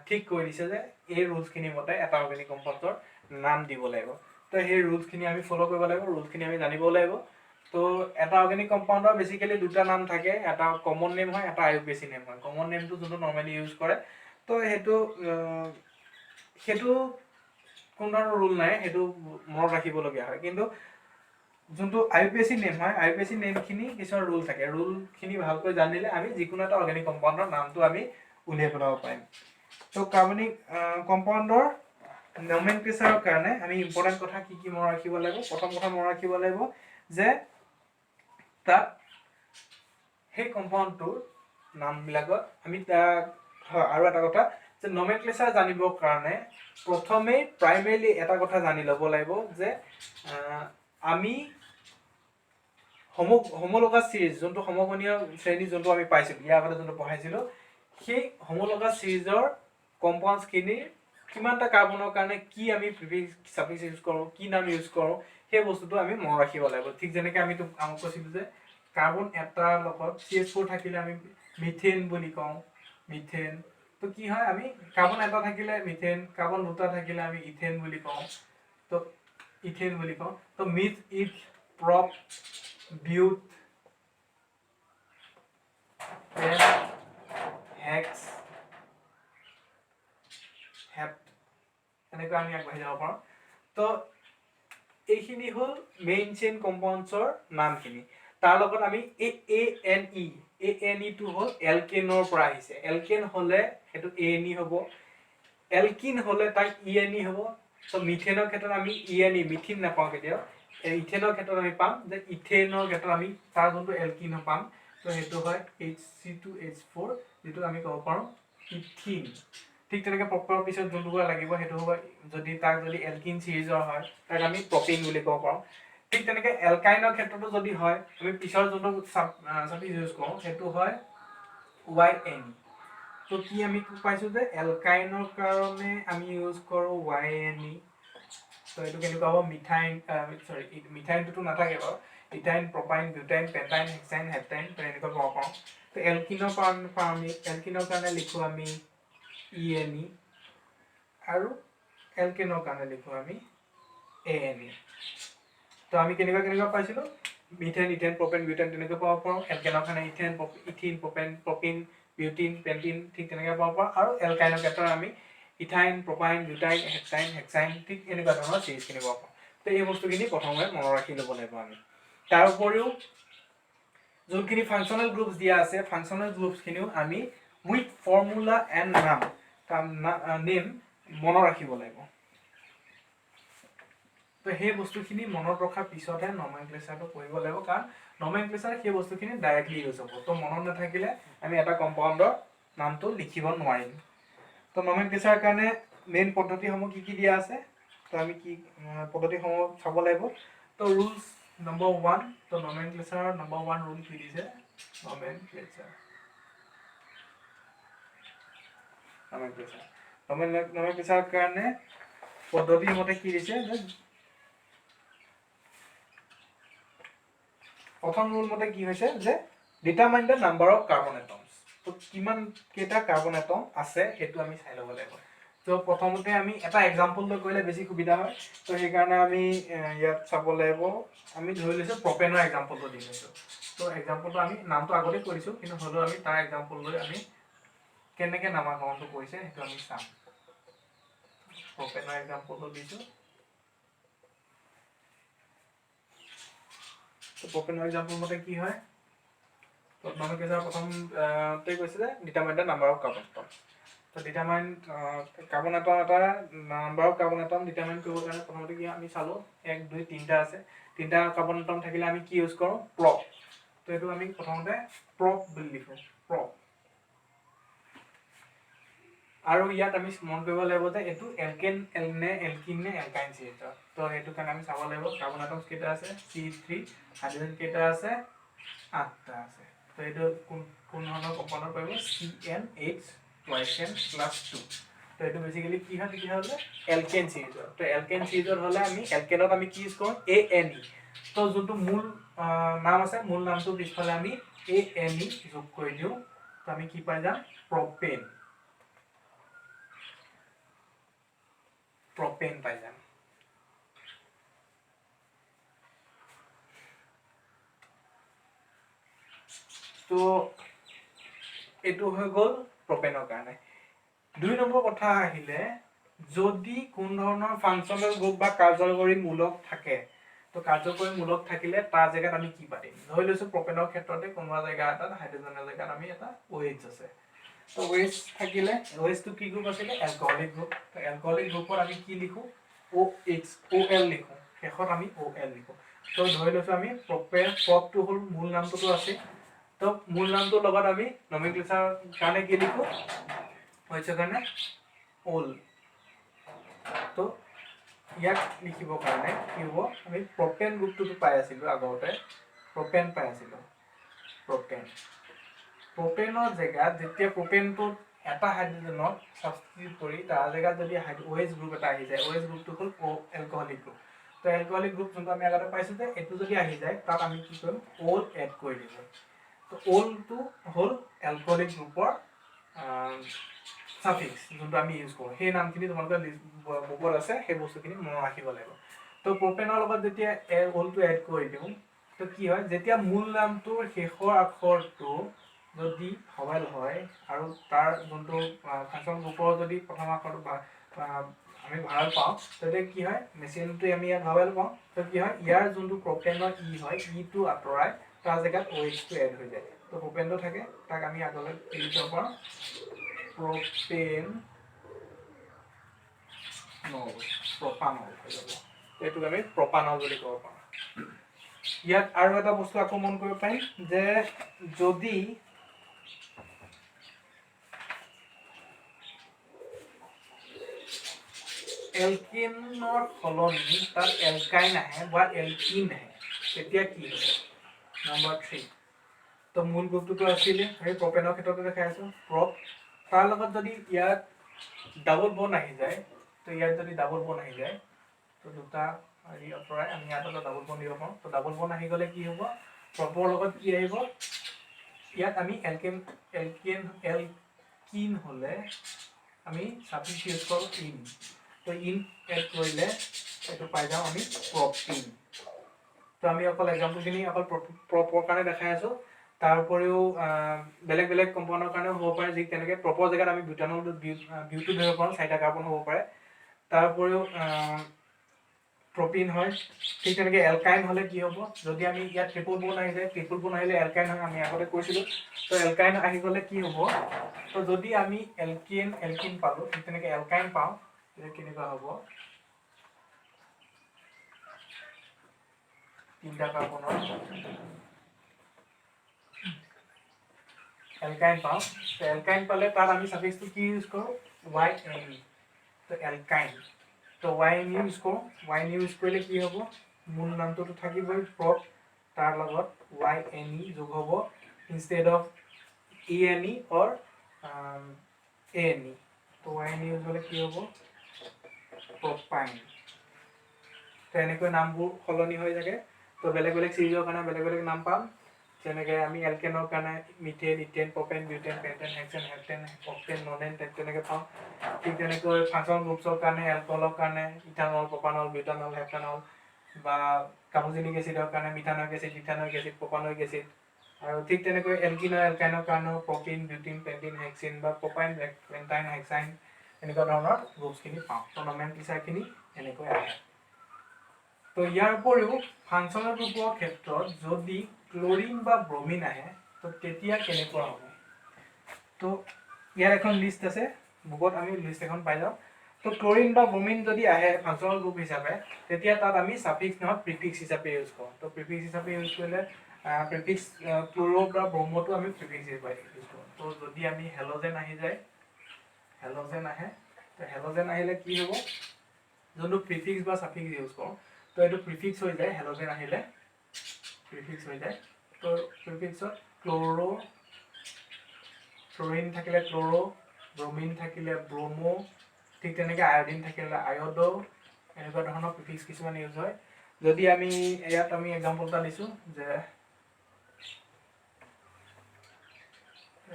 A: ঠিক কৰি দিছে যে এই ৰুলছখিনিৰ মতে এটা অৰ্গেনিক কম্পাউণ্ডৰ নাম দিব লাগিব তো সেই ৰুলছখিনি আমি ফ'ল' কৰিব লাগিব ৰুলছখিনি আমি জানিব লাগিব তো এটা অৰ্গেনিক কম্পাউণ্ডৰ বেচিকেলি দুটা নাম থাকে এটা কমন নেম হয় এটা IUPAC নেম হয় কমন নেমটো যোনটো নৰ্মেলি ইউজ কৰে তো সেইটো কোনো ধৰণৰ ৰুল নাই সেইটো মনত ৰাখিবলগীয়া হয় কিন্তু যোনটো IUPAC নেম হয় IUPAC নেমখিনি কিছুমান ৰুল থাকে ৰুলখিনি ভালকৈ জানিলে আমি যিকোনো এটা অৰ্গেনিক কম্পাউণ্ডৰ নামটো আমি উলিয়াই পেলাব পাৰিম তো কাৰ্বনিক কম্পাউণ্ডৰ নমেনক্লেচাৰৰ কাৰণে আমি ইম্পৰ্টেণ্ট কথা কি মনত ৰাখিব লাগিব প্ৰথম কথা মনত ৰাখিব লাগিব যে তাত সেই কম্পাউণ্ডটোৰ নামবিলাকত আমি আৰু এটা কথা যে নমেনক্লেচাৰ জানিবৰ কাৰণে প্ৰথমেই প্ৰাইমেৰীলি এটা কথা জানি ল'ব লাগিব যে আমি হোমোলগাছ সিৰিজ যোনটো সমগণীয় শ্ৰেণী যোনটো আমি পাইছিলোঁ ইয়াৰ আগতে যোনটো পঢ়াইছিলোঁ সেই হোমোলগাছ সিৰিজৰ কম্পাউণ্ডছখিনিৰ কিমানটা কাৰ্বনৰ কাৰণে কি আমি ছাফিক্স ইউজ কৰোঁ কি নাম ইউজ কৰোঁ সেই বস্তুটো আমি মনত ৰাখিব লাগিব ঠিক যেনেকৈ আমি কৈছিলোঁ যে কাৰ্বন এটাৰ লগত CH4 থাকিলে আমি মিথেন বুলি কওঁ মিথেন তো কি হয় আমি কাৰ্বন এটা থাকিলে মিথেন কাৰ্বন দুটা থাকিলে আমি ইথেন বুলি কওঁ তো মিথ ইথ প্ৰপ বিউট হেক্স হেপ্ট এনেকৈ আমি আগবাঢ়ি যাব পাৰোঁ তো এইখিনি হ'ল মেইন চেইন কম্পাউণ্ডছৰ নামখিনি তাৰ লগত আমি ANE টো হ'ল এলকেনৰ পৰা আহিছে এলকেন হ'লে সেইটো ANE হ'ব এলকিন হ'লে তাক ENE হ'ব তো মিথেনৰ ক্ষেত্ৰত আমি ENE মিথিন নাপাওঁ কেতিয়াও ইথেনৰ ক্ষেত্ৰত আমি পাম যে ইথেনৰ ক্ষেত্ৰত আমি তাৰ যোনটো এলকিন পাম তো সেইটো হয় HC2H4 যিটো আমি ক'ব পাৰোঁ ইথিন ঠিক তেনেকৈ প্ৰপাৰৰ পিছত যোনটো লাগিব সেইটো হ'ব যদি এলকিন সিৰিজৰ হয় তাক আমি প্ৰপিন বুলি ক'ব পাৰোঁ ঠিক তেনেকৈ এলকাইনৰ ক্ষেত্ৰতো যদি হয় আমি পিছৰ যোনটো ছাফিক্স ইউজ কৰোঁ সেইটো হয় YNE তো কি আমি পাইছোঁ যে এলকাইনৰ কাৰণে আমি ইউজ কৰোঁ YNE তো এইটো কেনেকুৱা হ'ব মিথাইনটোতো নাথাকে বাৰু ইথাইন প্ৰপাইন বিউটাইন পেণ্টাইন হেক্সাইন হেপ্টাইন তো এনেকুৱা ক'ব পাৰোঁ তো এলকিনৰ কাৰণে লিখো আমি ENE আৰু এলকেনৰ কাৰণে লিখো আমি ANE। তো আমি কেনেকুৱা পাইছিলো মিথেন ইথেন প্ৰপেন বিউটেন তেনেকৈ পাব পাৰোঁ। এলকেনৰ কাৰণে ইথেন ইথিন প্ৰপেন প্ৰপিন বিউটিন পেন্টিন ঠিক তেনেকৈ পাব পাৰোঁ। আৰু এলকাইনৰ ক্ষেত্ৰত আমি ইথাইন প্ৰপাইন বিউটাইন হেক্সাইন ঠিক এনেকুৱা ধৰণৰ চিৰিজখিনি পাব পাৰোঁ। তো এই বস্তুখিনি প্ৰথমে মনত ৰাখি ল'ব লাগিব আমি। তাৰ উপৰিও যোনখিনি ফাংচনেল গ্ৰুপছ দিয়া আছে ফাংচনেল গ্ৰুপছখিনিও আমি উইথ ফৰ্মুলা এণ্ড নেম মনত ৰাখিব লাগিব। তো সেই বস্তুখিনি মনত ৰখাৰ পিছতহে নমেনক্লেচাৰটো কৰিব লাগিব, কাৰণ নমেনক্লেচাৰ সেই বস্তুখিনি ডাইৰেক্টলি ইউজ হ'ব। তো মনত নাথাকিলে আমি এটা কম্পাউণ্ডৰ নামটো লিখিব নোৱাৰিম। তো নমেনক্লেচাৰৰ কাৰণে মেইন পদ্ধতিসমূহ কি দিয়া আছে, তো আমি কি পদ্ধতিসমূহ চাব লাগিব। তো ৰুলছ নম্বৰ 1, তো নমেনক্লেচাৰৰ নম্বৰ 1 ৰুল কি দিছে, নমেনক্লেচাৰৰ কাৰণে পদ্ধতি মতে কি দিছে যে প্ৰথম ৰুল মতে কি হৈছে যে determine the number of carbon atoms. তো কিমান কেইটা কাৰ্বন এটম আছে সেইটো আমি চাই ল'ব লাগিব। তো প্ৰথমতে আমি এটা এক্সাম্পল লৈ কৰিলে বেছি সুবিধা হয়। তো সেইকাৰণে আমি ইয়াত চাব লাগিব, আমি ধৰি লৈছোঁ প্ৰপেনৰ এক্সাম্পলটো দি লৈছোঁ। তো এক্সাম্পলটো আমি নামটো আগতে কৰিছোঁ, কিন্তু হ'লেও আমি তাৰ এক্সাম্পল লৈ আমি কেনেকৈ নামাকৰণটো কৰিছে সেইটো আমি চাম। প্ৰপেনৰ এক্সাম্পলটো দিছোঁ। তো প্ৰপেনৰ এক্সাম্পল মতে কি হয়, তো নমেনক্লেচাৰ প্ৰথমতে কৈছে যে determine the number of carbon atom. তো ডিটাৰমাইন কাৰ্বন এটম এটা number of carbon atom determine কৰিবৰ কাৰণে প্ৰথমতে কি আমি চালোঁ 1 2 3টা আছে। 3টা কাৰ্বন এটম থাকিলে আমি কি ইউজ কৰোঁ, প্ৰপ। তো এইটো আমি প্ৰথমতে প্ৰপ বুলি লিখোঁ, প্ৰপ। আৰু ইয়াত আমি মন কৰিব লাগিব যে এইটো এলকেন নে এলকিন নে এলকাইন চিৰিজৰ। তো সেইটো কাৰণে আমি চাব লাগিব কাৰ্বন এটম কেইটা আছে, C3, হাইড্ৰোজেন কেইটা আছে, 8টা আছে। তো এইটো কোন ধৰণৰ কম্পাউণ্ডত পাৰিব, CnH twice n plus 2। তো এইটো বেসিক্যালি কি হয় তেতিয়াহ'লে এলকেন চিৰিজৰ। তো এলকেন চিৰিজৰ হ'লে আমি এলকেনত আমি কি ইউজ কৰোঁ, ANE। তো যোনটো মূল নাম আছে, মূল নামটো পিছফালে আমি ANE যোগ কৰি দিওঁ। তো আমি কি পাই যাম, প্ৰপেন পাই যাম। তো এইটো হৈ গ'ল প্ৰপেনৰ কাৰণে। 2 নম্বৰ কথা আহিলে, যদি কোন ধৰণৰ ফাংচনেল গ্ৰুপ বা কাৰ্যকৰী মূলক থাকে, তো কাৰ্যকৰী মূলক থাকিলে তাৰ জেগাত আমি কি পাতিম। ধৰি লৈছোঁ প্ৰপেনৰ ক্ষেত্ৰতে কোনোবা জেগা এটাত হাইড্ৰোজেনৰ জেগাত আমি এটা OH আছে। তো OH থাকিলে OH টো কি গ্ৰুপ আছিলে, এলকহলিক গ্ৰুপ। তো এলকহলিক গ্ৰুপত আমি কি লিখোঁ, OL লিখোঁ, শেষত আমি OL লিখোঁ। তো ধৰি লৈছোঁ আমি প্ৰপটো হ'ল মূল নামটোতো আছে। তো মূল নামটোৰ লগত আমি নমেনক্লেচাৰৰ কাৰণে কি লিখোঁ, হৈছে কাৰণে OL। তো ইয়াক লিখিবৰ কাৰণে কি হ'ব, আমি প্ৰপেন গ্ৰুপটোতো পাই আছিলোঁ আগতে, প্ৰপেন পাই আছিলোঁ। প্ৰপেনৰ জেগাত যেতিয়া প্ৰপেনটোত এটা হাইড্ৰোজেনক ছাবষ্টিটিউট কৰি তাৰ জেগাত যদি OH গ্ৰুপ এটা আহি যায়, OH গ্ৰুপটো হ'ল এলকহলিক গ্ৰুপ। তো এলকহলিক গ্ৰুপ যোনটো আমি আগতে পাইছোঁ যে এইটো যদি আহি যায় তাত আমি কি কৰিম, OL এড কৰি দিম। তো OLটো হ'ল এলকহলিক গ্ৰুপৰ সাফিক্স যোনটো আমি ইউজ কৰোঁ। সেই নামখিনি তোমালোকৰ বুকত আছে, সেই বস্তুখিনি মনত ৰাখিব লাগিব। তো প্ৰপেনৰ লগত যেতিয়া OLটো এড কৰি দিওঁ, তো কি হয়, যেতিয়া মূল নামটোৰ শেষৰ আখৰটো যদি ভৱেল হয় আৰু তাৰ যোনটো ফাংচন গ্ৰুপৰ যদি প্ৰথম আখৰটো আমি ভাৱেল পাওঁ, তেতিয়া কি হয়, মেচিনটোৱে আমি ইয়াত ভাৱেল পাওঁ। তো কি হয়, ইয়াৰ যোনটো প্ৰপেনৰ হয়, ইটো আঁতৰাই তাৰ জেগাত OH টো এড হৈ যায়। তো প্ৰপেনটো থাকে, তাক আমি আগলৈ লিখিব পাৰোঁ প্ৰপানল হৈ যাব। এইটোক আমি প্ৰপানল বুলি ক'ব পাৰোঁ। ইয়াত আৰু এটা বস্তু আকৌ মন কৰিব পাৰিম যে যদি এলকিনৰ সলনি তাত এলকাইন আহে বা এলকিন আহে, তেতিয়া কি হ'ব, নম্বৰ 3। তো মূল গ্ৰুপটোতো আছিলে, সেই প্ৰপেনৰ ক্ষেত্ৰতে দেখাই আছোঁ প্ৰপ। তাৰ লগত যদি ইয়াত ডাবল বন আহি যায়, তো ইয়াত যদি ডাবল বন আহি যায়, তো দুটা হেৰি আঁতৰাই আমি ইয়াত এটা ডাবল বন দিব পাৰোঁ। তো ডাবল বন আহি গ'লে কি হ'ব, প্ৰপৰ লগত কি আহিব, ইয়াত আমি এলকিন হলে আমি সাফিক্স ইউজ কৰোঁ ইন। তো ইন এড কৰিলে এইটো পাই যাওঁ আমি প্ৰপিন। তো আমি অকল এক্সাম্পলখিনি অকল প্ৰপৰ কাৰণে দেখাই আছোঁ। তাৰ উপৰিও বেলেগ বেলেগ কম্পাউণ্ডৰ কাৰণেও হ'ব পাৰে, যি তেনেকৈ প্ৰপৰ জেগাত আমি বিউটো ধৰিব পাৰোঁ, 4টা কাৰ্বন হ'ব পাৰে। তাৰ উপৰিও প্ৰপিন হয়। ঠিক তেনেকৈ এলকাইন হ'লে কি হ'ব, যদি আমি ইয়াত ট্ৰিপল বন্ড আহিলে এলকাইন হয়, আমি আগতে কৈছিলোঁ। তো এলকাইন আহি গ'লে কি হ'ব, তো যদি আমি এলকিন পালোঁ, ঠিক তেনেকৈ এলকাইন পাওঁ, কেনেকুৱা হ'ব, 3টা কাৰ্বনৰ এলকাইন পাওঁ। তো এলকাইন পালে তাত আমি সাফিক্সটো কি ইউজ কৰোঁ, YNE। তো এলকাইন, তো YNE ইউজ কৰোঁ। YNE ইউজ কৰিলে কি হ'ব, মূল নামটোতো থাকিবই প্ৰপ, তাৰ লগত YNE যোগ হ'ব instead of ENE or ANE। তো YNE ইউজ হ'লে কি হ'ব, প্ৰপাইন। তো এনেকৈ নামবোৰ সলনি হৈ থাকে। তো বেলেগ বেলেগ চিৰিজৰ কাৰণে বেলেগ বেলেগ নাম পাম। যেনেকৈ আমি এলকেনৰ কাৰণে methane, ethane, propane, butane, pentane, hexane, heptane, octane, nonane তেনেকৈ পাওঁ। ঠিক তেনেকৈ ফাংচন গ্ৰুপছৰ কাৰণে এলকহলৰ কাৰণে ইথানল, প্ৰপানল, বিউটানল, হেপ্টানল, বা কাৰ্বক্সিলিক এচিডৰ কাৰণে methanoic acid, ethanoic acid, প্ৰপানয়িক acid. আৰু ঠিক তেনেকৈ এলকাইনৰ কাৰণেও প্ৰপিন, বিউটিন, পেণ্টিন, হেক্সিন বা প্ৰপাইন, পেণ্টাইন, হেক্সাইন, এনেকুৱা ধৰণৰ গ্ৰুপছখিনি পাওঁ। তো নমেনক্লেচাৰখিনি এনেকৈ আহে। তো ইয়াৰ উপৰিও ফাংচনেল গ্ৰুপৰ ক্ষেত্ৰত যদি ক্লৰিন বা ব্ৰমিন আহে, তো তেতিয়া কেনেকুৱা হ'ব। তো ইয়াৰ এখন লিষ্ট আছে, বুকত আমি লিষ্ট এখন পাই যাওঁ। তো ক্লৰিন বা ব্ৰমিন যদি আহে ফাংচনেল গ্ৰুপ হিচাপে, তেতিয়া তাত আমি সাফিক্স নহয় প্ৰিফিক্স হিচাপে ইউজ কৰোঁ। তো প্ৰিফিক্স হিচাপে ইউজ কৰিলে প্ৰিফিক্স ক্ল'ৰ বা ব্ৰমটো আমি প্ৰিফিক্স হিচাপে ইউজ কৰোঁ। তো যদি আমি হেল'জেন আহি যায়, হেল'জেন আহে, তো হেল'জেন আহিলে কি হ'ব, যোনটো প্ৰিফিক্স বা সাফিক্স ইউজ কৰোঁ, তো এইটো প্ৰিফিক্স হৈ যায়। হেল'জেন আহিলে প্ৰিফিক্স হৈ যায়। তো প্ৰিফিক্সত ফ্ল'ৰিন থাকিলে ক্ল'ৰ, ব্ৰমিন থাকিলে ব্ৰমো, ঠিক তেনেকৈ আয়ডিন থাকিলে আয়ড, এনেকুৱা ধৰণৰ প্ৰিফিক্স কিছুমান ইউজ হয়। যদি আমি ইয়াত আমি এক্সাম্পল এটা দিছোঁ যে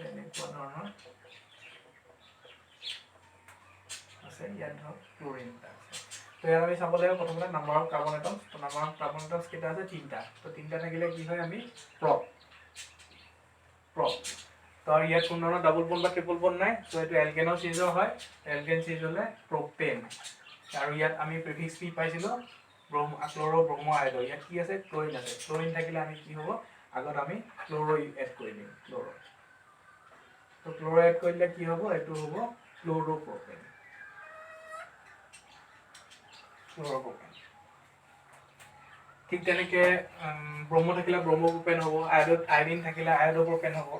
A: এনেকুৱা ধৰণৰ আছে, ইয়াত ধৰক ক্ল'ৰিন এটা আছে। তো ইয়াত আমি চাব লাগিব প্ৰথমতে নাম্বাৰ অফ কাৰ্বন এটমছ। তো নাম্বাৰ অফ কাৰ্বন এটমছ কেইটা আছে, 3টা। তো 3টা থাকিলে কি হয়, আমি প্ৰপ। তো আৰু ইয়াত কোনো ধৰণৰ ডাবল বন্ড বা ট্ৰিপল বন্ড নাই। তো এইটো এলকেনৰ চিৰিজৰ হয়। এলকেন চিৰিজ হ'লে প্ৰপেন। আৰু ইয়াত আমি প্ৰিফিক্স কি পাইছিলোঁ, ক্ল'ৰ, ব্ৰমো, আয়ড। ইয়াত কি আছে, ক্ল'ৰিন আছে। ক্ল'ৰিন থাকিলে আমি কি হ'ব, আগত আমি ক্ল'ৰ এড কৰি দিম, ক্ল'ৰ। তো ক্ল'ৰ এড কৰি দিলে কি হ'ব, এইটো হ'ব ক্ল'ৰ'প্ৰপেন। ঠিক তেনেকৈ ব্ৰমো থাকিলে ব্ৰমোপ্ৰপেন হ'ব, আয়ডিন থাকিলে আয়ডোপ্ৰপেন হ'ব।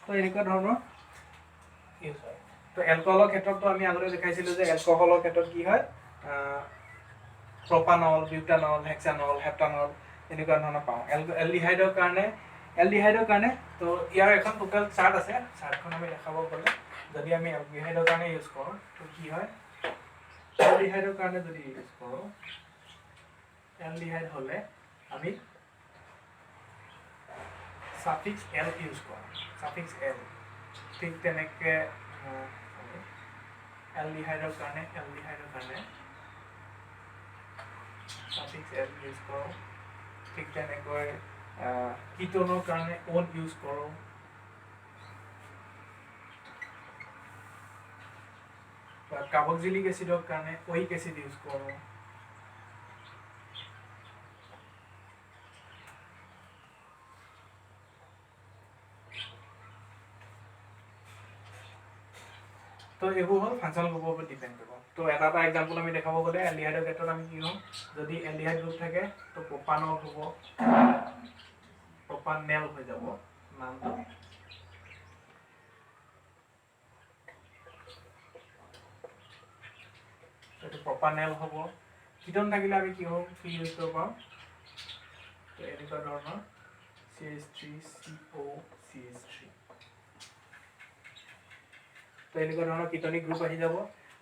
A: তো এনেকুৱা ধৰণৰ ইউজ হয়। তো এলকহলৰ ক্ষেত্ৰতো আমি আগতে দেখাইছিলোঁ যে এলকহলৰ ক্ষেত্ৰত কি হয়, প্ৰপানল, বিউটানল, হেক্সানল, হেপ্টানল, এনেকুৱা ধৰণৰ পাওঁ। এলডিহাইডৰ কাৰণে তো ইয়াৰ এখন টোটেল চাৰ্ট আছে। চাৰ্টখন আমি দেখাব গ'লে, যদি আমি এলডিহাইডৰ কাৰণে ইউজ কৰোঁ, তো কি হয়, এলডিহাইডৰ কাৰণে যদি ইউজ কৰোঁ, এলডিহাইড হ'লে আমি সাফিক্স এল ইউজ কৰোঁ, সাফিক্স এল। ঠিক তেনেকৈ এলডিহাইডৰ কাৰণে সাফিক্স এল ইউজ কৰোঁ। ঠিক তেনেকৈ কিটনৰ কাৰণে অন ইউজ কৰোঁ। বা কাৰ্বক্সিলিক এচিডৰ কাৰণে ওইক এচিড ইউজ কৰোঁ। তো এইবোৰ হ'ল ফাংচনেল গ্ৰুপৰ ওপৰত ডিপেণ্ড কৰিব। তো এটা এক্সাম্পল আমি দেখাব গ'লে এলডিহাইডৰ ক্ষেত্ৰত আমি কি হ'ম, যদি এলডিহাইড গ্ৰুপ থাকে তো প্ৰপানল হ'ব, প্ৰপানেল হৈ যাব নামটো। এইটো প্ৰপানেল হ'ব। কিটন থাকিলে আমি কি ইউজ কৰিব পাৰোঁ, তো এনেকুৱা ধৰণৰ CH3COCH3। তো এনেকুৱা ধৰণৰ কিটনিক গ্ৰুপ আহি যাব।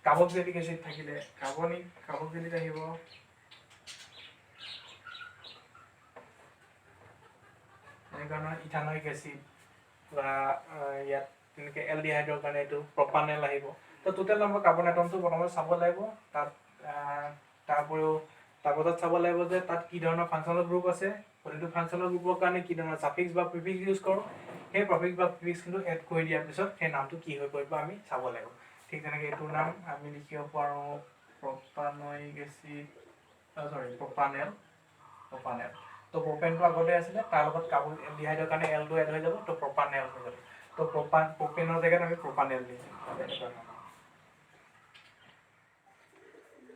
A: কাৰ্বক্সিলিক এচিড থাকিলে কাৰ্বক্সিলিক আহিব। এনেকুৱা ধৰণৰ ইথানয়িক এচিড, বা ইয়াত তেনেকৈ এলডিহাইডৰ কাৰণে এইটো প্ৰপানেল আহিব। তো টোটেল নম্বৰ কাৰ্বন এটমটো প্ৰথমতে চাব লাগিব। তাত তাৰ উপৰিও তাৰপাছত চাব লাগিব যে তাত কি ধৰণৰ ফাংচনেল গ্ৰুপ আছে, প্ৰতিটো ফাংচনেল গ্ৰুপৰ কাৰণে কি ধৰণৰ ছাফিক্স বা প্ৰিফিক্স ইউজ কৰোঁ। সেই প্ৰফিক্স বা প্ৰিফিক্স কিন্তু এড কৰি দিয়াৰ পিছত সেই নামটো কি হৈ পৰিব আমি চাব লাগিব। ঠিক তেনেকৈ এইটোৰ নাম আমি লিখিব পাৰোঁ প্ৰপানয়িক এচিড, প্ৰপানেল। তো প্ৰপেনটো আগতে আছিলে, তাৰ লগত কাৰ্বন এলডিহাইডৰ কাৰণে এলটো এড হৈ যাব, তো প্ৰপানেল হৈ যাব। তো প্ৰপেনৰ জেগাত আমি প্ৰপানেল লিখিম।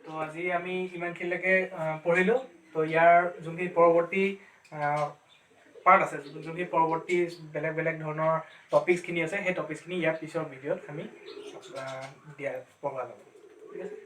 A: তো আজি আমি ইমানখিনিলৈকে পঢ়িলোঁ। তো ইয়াৰ যোনখিনি পৰৱৰ্তী পাৰ্ট আছে, যোনখিনি পৰৱৰ্তী বেলেগ বেলেগ ধৰণৰ টপিকছখিনি আছে, সেই টপিকছখিনি ইয়াৰ পিছৰ ভিডিঅ'ত আমি পঢ়োৱা যাব। ঠিক আছে।